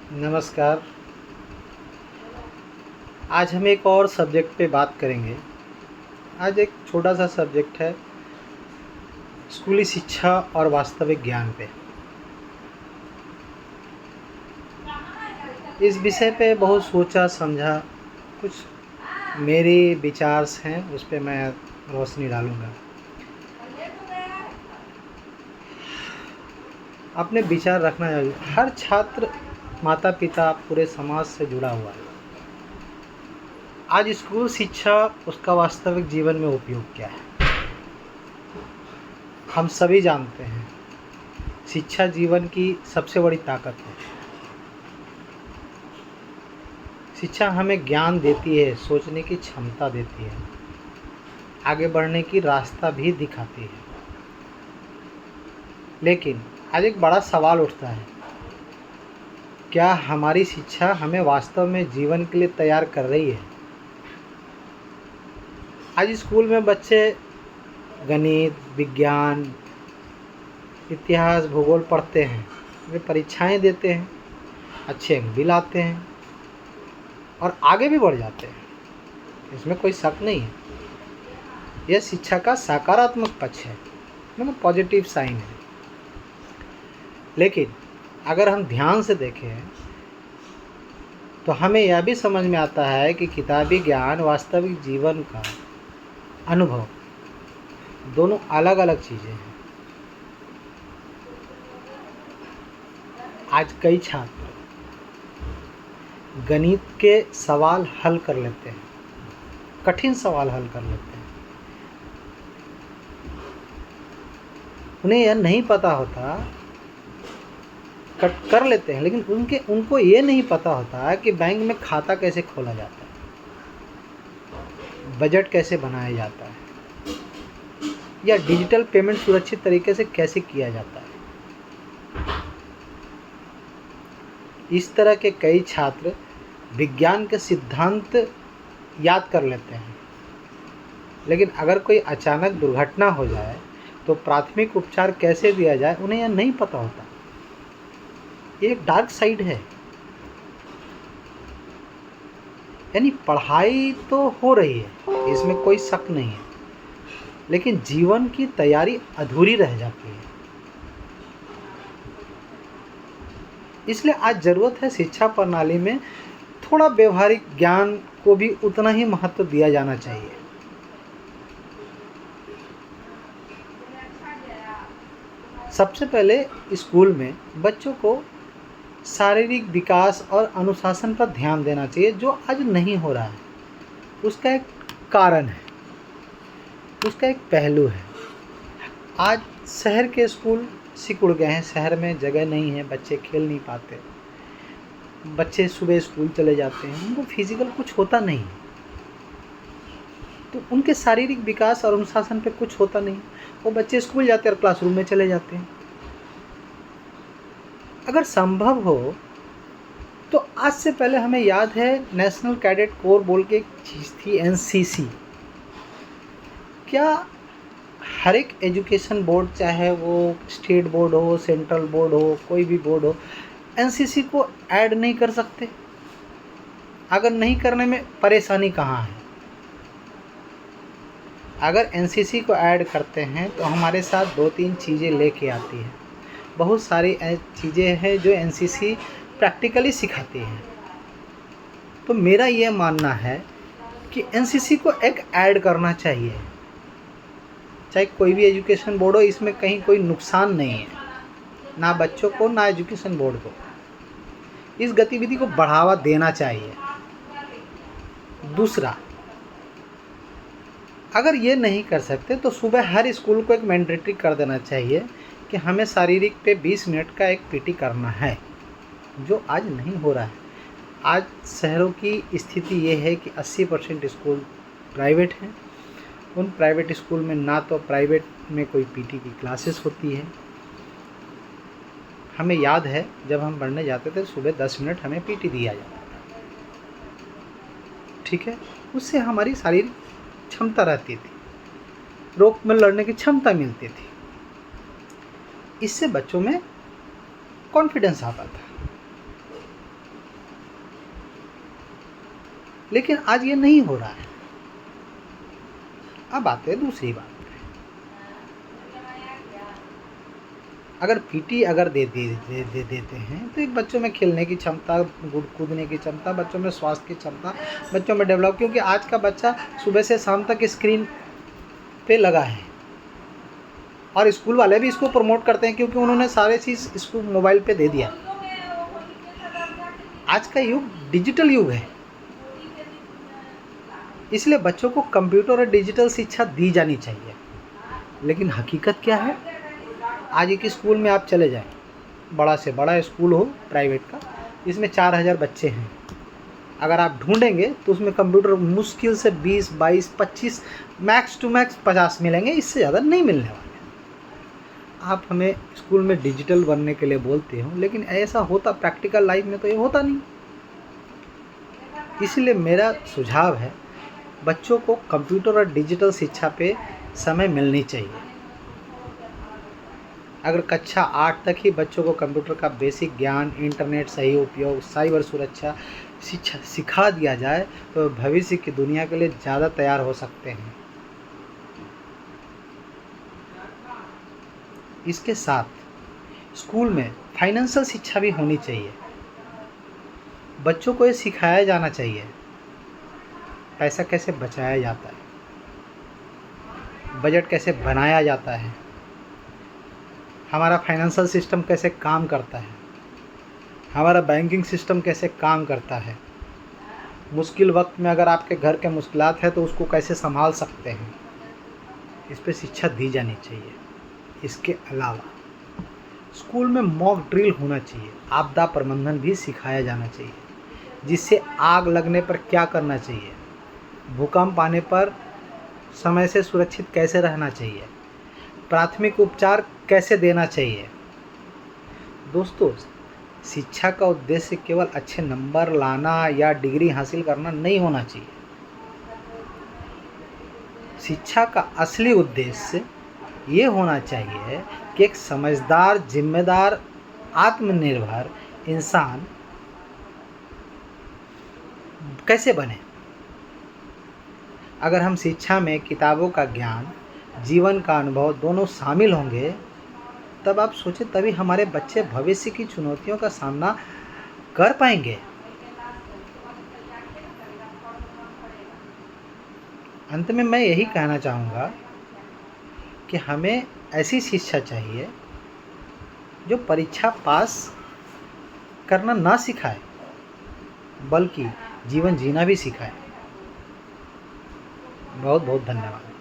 नमस्कार। आज हम एक और सब्जेक्ट पे बात करेंगे। आज एक छोटा सा सब्जेक्ट है स्कूली शिक्षा और वास्तविक ज्ञान पे। इस विषय पे बहुत सोचा समझा, कुछ मेरे विचार हैं उस पे मैं रोशनी डालूँगा। अपने विचार रखना चाहिए। हर छात्र, माता पिता, पूरे समाज से जुड़ा हुआ है। आज स्कूल शिक्षा, उसका वास्तविक जीवन में उपयोग क्या है? हम सभी जानते हैं शिक्षा जीवन की सबसे बड़ी ताकत है। शिक्षा हमें ज्ञान देती है, सोचने की क्षमता देती है, आगे बढ़ने की रास्ता भी दिखाती है। लेकिन आज एक बड़ा सवाल उठता है, क्या हमारी शिक्षा हमें वास्तव में जीवन के लिए तैयार कर रही है? आज स्कूल में बच्चे गणित, विज्ञान, इतिहास, भूगोल पढ़ते हैं, वे परीक्षाएं देते हैं, अच्छे अंक भी लाते हैं और आगे भी बढ़ जाते हैं। इसमें कोई शक नहीं है। यह शिक्षा का सकारात्मक पक्ष है, मतलब पॉजिटिव साइन है। लेकिन अगर हम ध्यान से देखें तो हमें यह भी समझ में आता है कि किताबी ज्ञान, वास्तविक जीवन का अनुभव, दोनों अलग अलग चीज़ें हैं। आज कई छात्र गणित के सवाल हल कर लेते हैं, कठिन सवाल हल कर लेते हैं। उन्हें यह नहीं पता होता, कर लेते हैं, लेकिन उनको ये नहीं पता होता कि बैंक में खाता कैसे खोला जाता है, बजट कैसे बनाया जाता है, या डिजिटल पेमेंट सुरक्षित तरीके से कैसे किया जाता है। इस तरह के कई छात्र विज्ञान के सिद्धांत याद कर लेते हैं, लेकिन अगर कोई अचानक दुर्घटना हो जाए तो प्राथमिक उपचार कैसे दिया जाए, उन्हें यह नहीं पता होता। ये एक डार्क साइड है। यानी पढ़ाई तो हो रही है, इसमें कोई शक नहीं है, लेकिन जीवन की तैयारी अधूरी रह जाती है। इसलिए आज ज़रूरत है शिक्षा प्रणाली में थोड़ा व्यवहारिक ज्ञान को भी उतना ही महत्व दिया जाना चाहिए। सबसे पहले स्कूल में बच्चों को शारीरिक विकास और अनुशासन पर ध्यान देना चाहिए, जो आज नहीं हो रहा है। उसका एक कारण है, उसका एक पहलू है। आज शहर के स्कूल सिकुड़ गए हैं, शहर में जगह नहीं है, बच्चे खेल नहीं पाते, बच्चे सुबह स्कूल चले जाते हैं, उनको फिजिकल कुछ होता नहीं, तो उनके शारीरिक विकास और अनुशासन पे कुछ होता नहीं। वो बच्चे स्कूल जाते हैं और क्लासरूम में चले जाते हैं। अगर संभव हो तो आज से पहले हमें याद है नेशनल कैडेट कोर बोल के एक चीज़ थी, एनसीसी। क्या हर एक एजुकेशन बोर्ड, चाहे वो स्टेट बोर्ड हो, सेंट्रल बोर्ड हो, कोई भी बोर्ड हो, एनसीसी को ऐड नहीं कर सकते? अगर नहीं करने में परेशानी कहाँ है? अगर एनसीसी को ऐड करते हैं तो हमारे साथ 2-3 चीज़ें लेके आती है। बहुत सारी चीज़ें हैं जो एनसीसी प्रैक्टिकली सिखाती है। तो मेरा ये मानना है कि एनसीसी को एक ऐड करना चाहिए, चाहे कोई भी एजुकेशन बोर्ड हो। इसमें कहीं कोई नुकसान नहीं है, ना बच्चों को ना एजुकेशन बोर्ड को। इस गतिविधि को बढ़ावा देना चाहिए। दूसरा, अगर ये नहीं कर सकते तो सुबह हर स्कूल को एक मैंडेटरी कर देना चाहिए कि हमें शारीरिक पे 20 मिनट का एक पीटी करना है, जो आज नहीं हो रहा है। आज शहरों की स्थिति ये है कि 80% स्कूल प्राइवेट हैं। उन प्राइवेट स्कूल में ना तो प्राइवेट में कोई पीटी की क्लासेस होती है। हमें याद है जब हम पढ़ने जाते थे सुबह 10 मिनट हमें पीटी दिया जाता था, ठीक है। उससे हमारी शारीरिक क्षमता रहती थी, रोग में लड़ने की क्षमता मिलती थी। इससे बच्चों में कॉन्फिडेंस आता था। लेकिन आज ये नहीं हो रहा है। अब आते हैं दूसरी बात। अगर पीटी अगर दे देते हैं तो एक बच्चों में खेलने की क्षमता, कूदने की क्षमता, बच्चों में स्वास्थ्य की क्षमता, बच्चों में डेवलप, क्योंकि आज का बच्चा सुबह से शाम तक स्क्रीन पे लगा है। और स्कूल वाले भी इसको प्रमोट करते हैं क्योंकि उन्होंने सारे चीज़ इसको मोबाइल पे दे दिया। आज का युग डिजिटल युग है, इसलिए बच्चों को कंप्यूटर और डिजिटल शिक्षा दी जानी चाहिए। लेकिन हकीकत क्या है? आज एक स्कूल में आप चले जाएं, बड़ा से बड़ा स्कूल हो प्राइवेट का, इसमें 4000 बच्चे हैं। अगर आप ढूंढेंगे तो उसमें कंप्यूटर मुश्किल से 20, 22, 25, मैक्स टू मैक्स 50 मिलेंगे, इससे ज़्यादा नहीं मिलने वाले। आप हमें स्कूल में डिजिटल बनने के लिए बोलते हो, लेकिन ऐसा होता प्रैक्टिकल लाइफ में तो ये होता नहीं। इसलिए मेरा सुझाव है, बच्चों को कंप्यूटर और डिजिटल शिक्षा पे समय मिलनी चाहिए। अगर कक्षा 8 तक ही बच्चों को कंप्यूटर का बेसिक ज्ञान, इंटरनेट सही उपयोग, साइबर सुरक्षा शिक्षा सिखा दिया जाए तो भविष्य की दुनिया के लिए ज़्यादा तैयार हो सकते हैं। इसके साथ स्कूल में फाइनेंशियल शिक्षा भी होनी चाहिए। बच्चों को ये सिखाया जाना चाहिए पैसा कैसे बचाया जाता है, बजट कैसे बनाया जाता है, हमारा फाइनेंशियल सिस्टम कैसे काम करता है, हमारा बैंकिंग सिस्टम कैसे काम करता है, मुश्किल वक्त में अगर आपके घर के मुश्किलात है तो उसको कैसे संभाल सकते हैं, इस पे शिक्षा दी जानी चाहिए। इसके अलावा स्कूल में मॉक ड्रिल होना चाहिए, आपदा प्रबंधन भी सिखाया जाना चाहिए, जिससे आग लगने पर क्या करना चाहिए, भूकंप आने पर समय से सुरक्षित कैसे रहना चाहिए, प्राथमिक उपचार कैसे देना चाहिए। दोस्तों, शिक्षा का उद्देश्य केवल अच्छे नंबर लाना या डिग्री हासिल करना नहीं होना चाहिए। शिक्षा का असली उद्देश्य ये होना चाहिए कि एक समझदार, जिम्मेदार, आत्मनिर्भर इंसान कैसे बने। अगर हम शिक्षा में किताबों का ज्ञान, जीवन का अनुभव दोनों शामिल होंगे, तब आप सोचें, तभी हमारे बच्चे भविष्य की चुनौतियों का सामना कर पाएंगे। अंत में मैं यही कहना चाहूँगा कि हमें ऐसी शिक्षा चाहिए जो परीक्षा पास करना ना सिखाए, बल्कि जीवन जीना भी सिखाए। बहुत बहुत धन्यवाद।